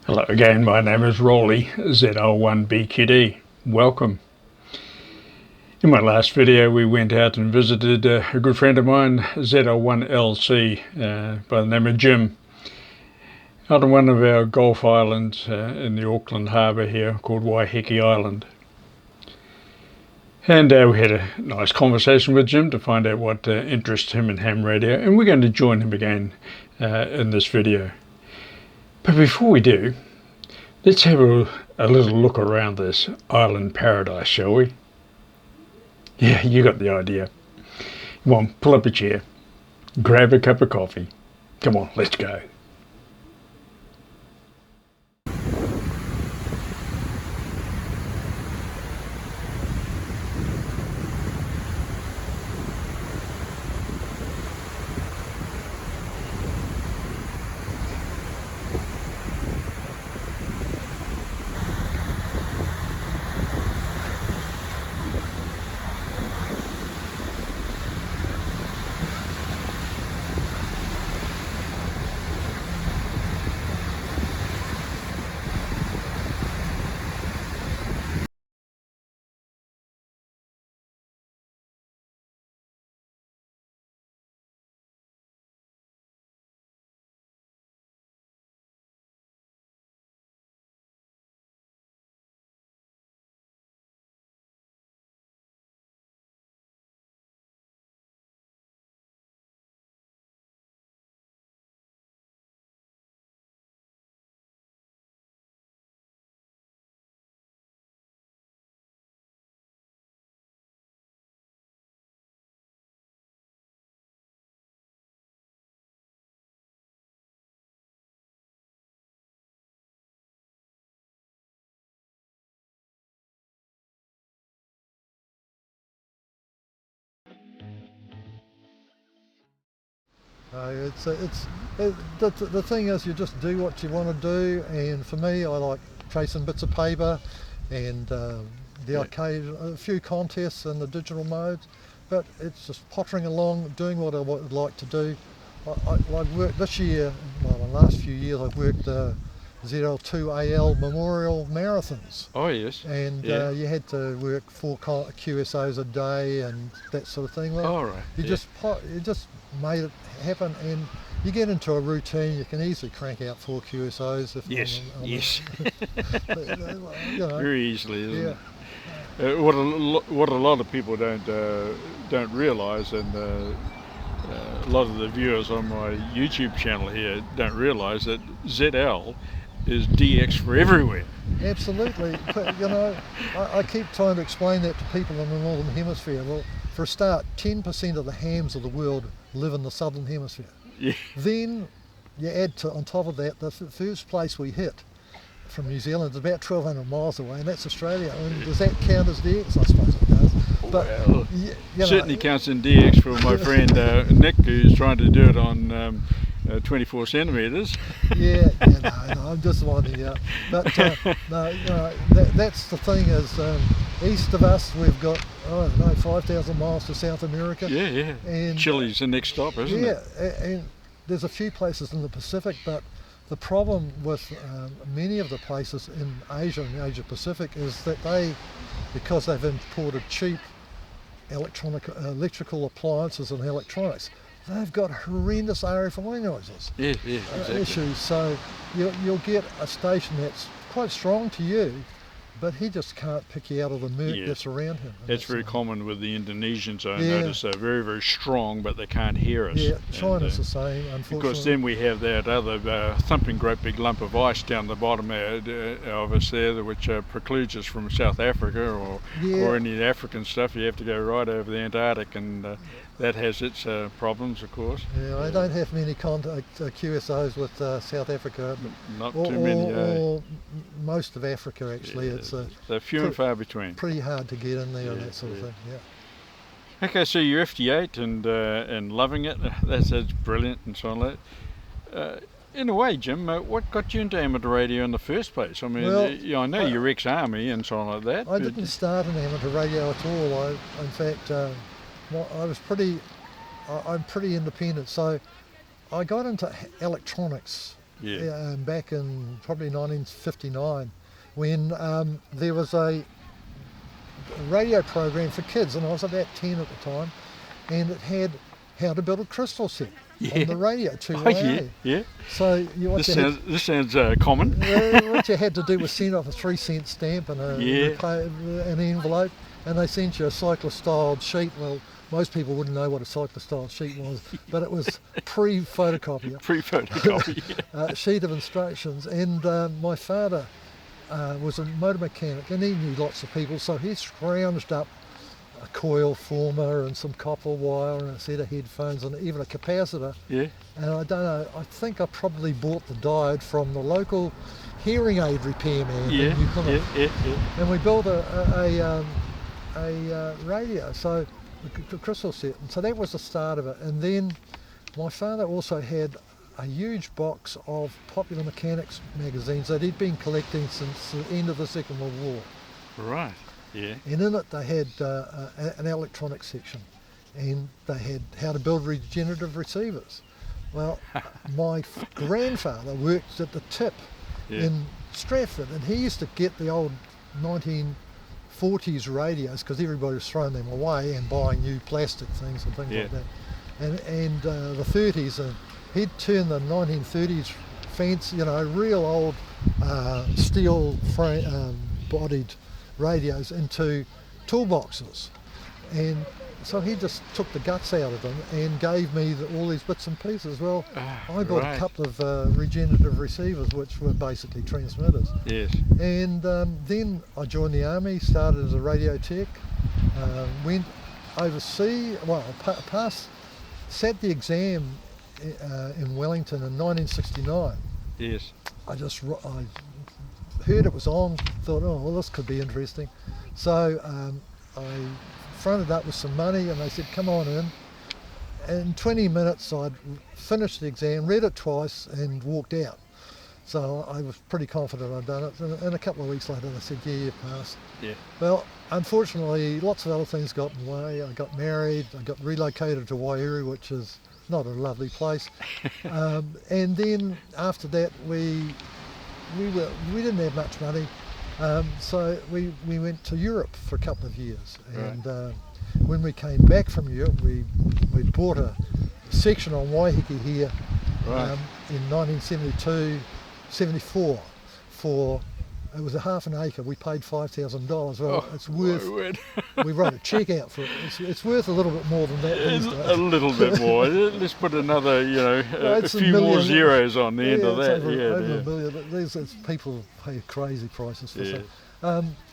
Hello again, my name is Rolly, ZL1BQD. Welcome. In my last video we went out and visited a good friend of mine, ZL1LC, by the name of Jim, out on one of our Gulf Islands in the Auckland harbour here called Waiheke Island. And we had a nice conversation with Jim to find out what interests him in ham radio, and we're going to join him again in this video. But before we do, let's have a little look around this island paradise, shall we? Yeah, you got the idea. Come on, pull up a chair, grab a cup of coffee. Come on, let's go. The thing is, you just do what you want to do, and for me, I like tracing bits of paper and a few contests in the digital modes, but it's just pottering along, doing what I would like to do. I've worked this year, well, the last few years, I've worked ZL2AL memorial marathons. Oh yes. And yeah. You had to work 4 QSOs a day and that sort of thing. Like, All right. You just made it happen, and you get into a routine. You can easily crank out 4 QSOs. Yes. Yes. You know, Very easily, isn't it? What a lot of people don't realise, and a lot of the viewers on my YouTube channel here don't realise that ZL is DX for everywhere. Absolutely. But, you know, I keep trying to explain that to people in the Northern Hemisphere. Well, for a start, 10% of the hams of the world live in the Southern Hemisphere. Yeah. Then you add on top of that, the first place we hit from New Zealand is about 1,200 miles away, and that's Australia. And does that count as DX? I suppose it does. But well, certainly counts in DX for my friend Nick, who's trying to do it on 24 centimetres. No, I'm just winding you up. But that's the thing is, east of us we've got, I don't know, 5,000 miles to South America. Yeah. And Chile's the next stop, isn't it? Yeah, and there's a few places in the Pacific, but the problem with many of the places in Asia and the Asia Pacific is that because they've imported cheap electrical appliances and electronics, they've got horrendous RFI noises. Yeah, exactly. Issues. So you'll get a station that's quite strong to you, but he just can't pick you out of the murk that's around him. That's very common with the Indonesians. I notice they're very, very strong, but they can't hear us. Yeah, China's the same, unfortunately. Because then we have that other thumping great big lump of ice down the bottom of us there, which precludes us from South Africa or any of the African stuff. You have to go right over the Antarctic, and that has its problems, of course. Yeah, I don't have many QSOs with South Africa. Not too many. Or most of Africa, actually. It's they're few and far between. Pretty hard to get in there and that sort of thing. Yeah. Okay, so you're FD8 and loving it. That's brilliant and so on. In a way, Jim, what got you into amateur radio in the first place? I mean, I know you're ex-army and so on like that. I didn't start in amateur radio at all. In fact, I'm pretty independent. So I got into electronics back in probably 1959, when there was a radio program for kids, and I was about 10 at the time, and it had how to build a crystal set on the radio, 2YA. Yeah. So this sounds common. What you had to do was send off a 3-cent stamp and an envelope, and they sent you a cyclostyled sheet. Well, most people wouldn't know what a cyclostyled sheet was, but it was pre-photocopier. Pre-photocopy. Sheet of instructions. And my father was a motor mechanic, and he knew lots of people, so he scrounged up a coil former and some copper wire and a set of headphones and even a capacitor. Yeah. And I don't know, I think I probably bought the diode from the local hearing aid repairman in New Plymouth. And we built a radio, so a crystal set. And so that was the start of it. And then my father also had a huge box of Popular Mechanics magazines that he'd been collecting since the end of the Second World War. Right. Yeah. And in it they had an electronics section, and they had how to build regenerative receivers. Well, my grandfather worked at the tip in Stratford, and he used to get the old 1940s radios because everybody was throwing them away and buying new plastic things and things like that. And the 30s, he'd turn the 1930s fancy, real old steel bodied radios into toolboxes, and so he just took the guts out of them and gave me all these bits and pieces. Well, I bought a couple of regenerative receivers, which were basically transmitters. Yes. And then I joined the army, started as a radio tech, went overseas, sat the exam in Wellington in 1969. Yes. I heard it was on, thought, oh, well, this could be interesting. So I fronted up with some money, and they said, come on in. In 20 minutes, I'd finished the exam, read it twice, and walked out. So I was pretty confident I'd done it. And a couple of weeks later, they said, yeah, you passed. Yeah. Well, unfortunately, lots of other things got in the way. I got married, I got relocated to Waiuru, which is not a lovely place. And then after that, we didn't have much money, so we went to Europe for a couple of years. And when we came back from Europe, we bought a section on Waiheke here in 1972-74 for, it was a half an acre. We paid $5,000. Well, it's worth. We wrote a cheque out for it. It's worth a little bit more than that these days. A little bit more. Let's put another, a few more zeros on the end of that. Over a million. These people pay crazy prices for stuff.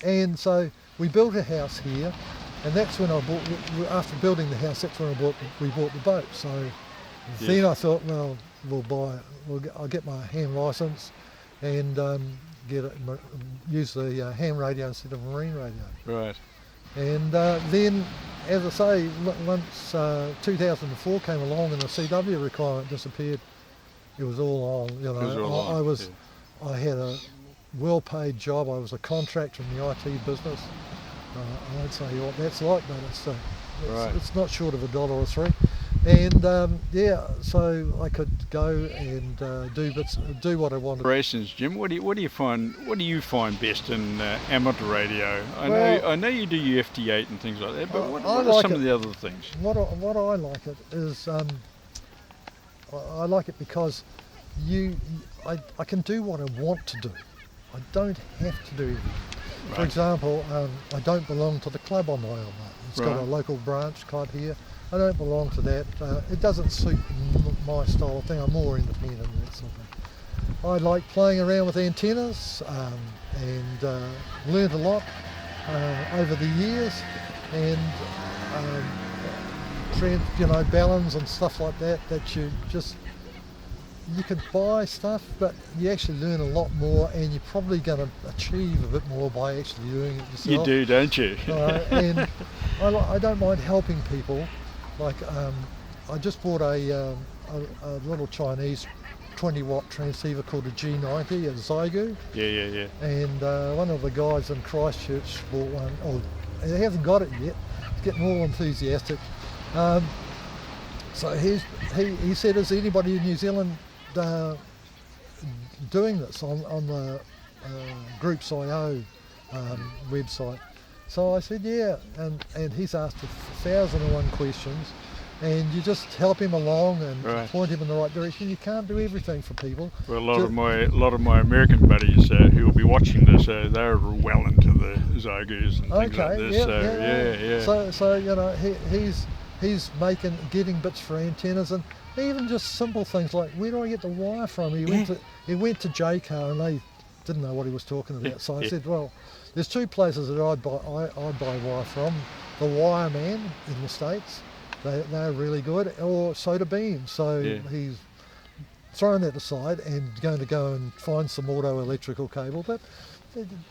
And so we built a house here, and that's when after building the house, that's when we bought the boat. So then I thought, well, I'll get my ham license and use the ham radio instead of marine radio. Right. And then, as I say, once 2004 came along and the CW requirement disappeared, it was all on. I had a well-paid job. I was a contractor in the IT business. I won't say what that's like, but it's not short of $1 or $3. And so I could go and do what I wanted. Operations, Jim. What do you find best in amateur radio? I know you do your FT8 and things like that, but what are some of the other things? What I like it is I like it because I can do what I want to do. I don't have to do anything. Right. For example, I don't belong to the club on my own. It's got a local branch club here. I don't belong to that. It doesn't suit my style of thing. I'm more independent and that sort of thing. I like playing around with antennas and learned a lot over the years, and balance and stuff like that you could buy stuff, but you actually learn a lot more, and you're probably going to achieve a bit more by actually doing it yourself. You do, don't you? And I don't mind helping people. Like I just bought a little Chinese 20-watt transceiver called a G90 at Zygu. Yeah. And one of the guys in Christchurch bought one. Oh, he hasn't got it yet. He's getting all enthusiastic. So he said, is anybody in New Zealand doing this on the Groups IO website. So I said, yeah, and he's asked 1,001 questions, and you just help him along and point him in the right direction. You can't do everything for people. Well, a lot of my American buddies who will be watching this, they're well into the Zygoos and things like this. So you know, he's getting bits for antennas, and even just simple things like, where do I get the wire from? He went to JCar and they didn't know what he was talking about. So I said, well, there's two places that I'd buy wire from. The Wireman in the States, they're really good, or SOTA beam. So he's thrown that aside and going to go and find some auto electrical cable. But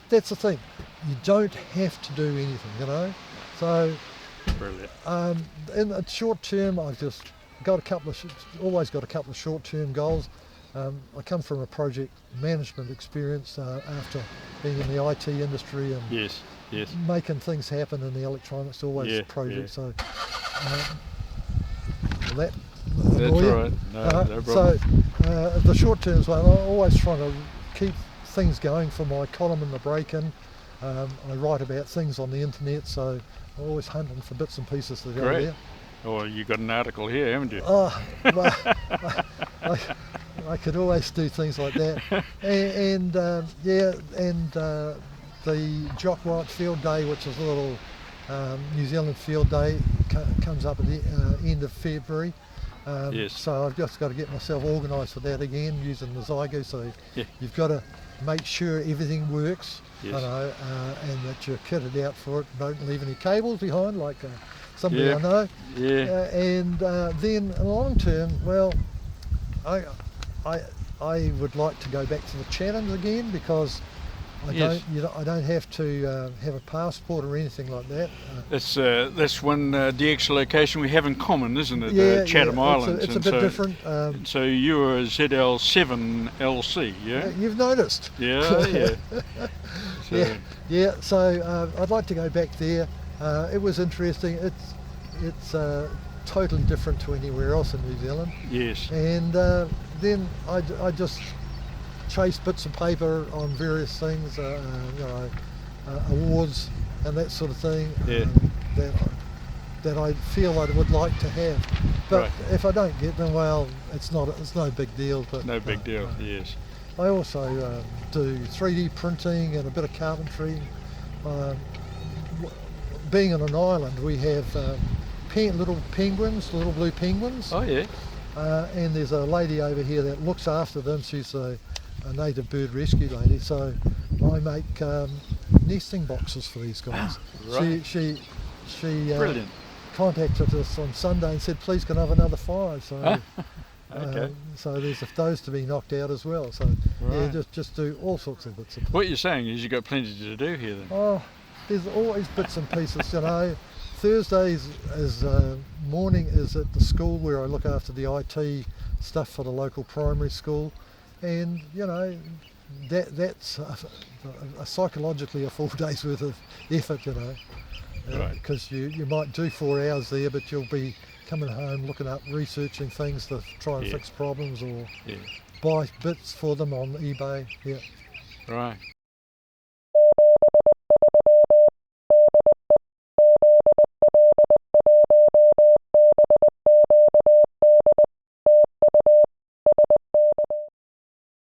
that's the thing, you don't have to do anything, you know. So brilliant. In the short term, I've just got always got a couple of short-term goals. I come from a project management experience after being in the IT industry and making things happen in the electronics, always projects. So that's right. No problem. So the short term one, I'm always trying to keep things going for my column in the break-in. I write about things on the internet, so I'm always hunting for bits and pieces to go there. Oh, you got an article here, haven't you? Oh, well, I could always do things like that. And the Jock White Field Day, which is a little New Zealand Field Day, comes up at the end of February. So I've just got to get myself organised for that again, using the Zygo. So you've got to make sure everything works, you know, and that you're kitted out for it. Don't leave any cables behind, like somebody I know. And then in the long term, well, I would like to go back to the Chathams again, because I don't have to have a passport or anything like that. That's one DX location we have in common, isn't it? The Chatham Islands. It's a bit different. So you were ZL1LC, yeah? You've noticed. So I'd like to go back there. It was interesting. It's totally different to anywhere else in New Zealand. Yes. And then I just chase bits of paper on various things, you know, awards and that sort of thing, that I feel I would like to have. But if I don't get them, well, it's no big deal. But no big deal. Yes. I also do 3D printing and a bit of carpentry. Being on an island, we have little penguins, little blue penguins. Oh yeah. And there's a lady over here that looks after them. She's a native bird rescue lady. So I make nesting boxes for these guys. She brilliant. Contacted us on Sunday and said, please can I have another 5. So so there's those to be knocked out as well. So just do all sorts of bits. What you're saying is you've got plenty to do here then. Oh, there's always bits and pieces, you know. Thursdays morning is at the school where I look after the IT stuff for the local primary school, and you know that's psychologically a full day's worth of effort, you know, because you might do 4 hours there, but you'll be coming home looking up, researching things to try and fix problems or buy bits for them on eBay. Right.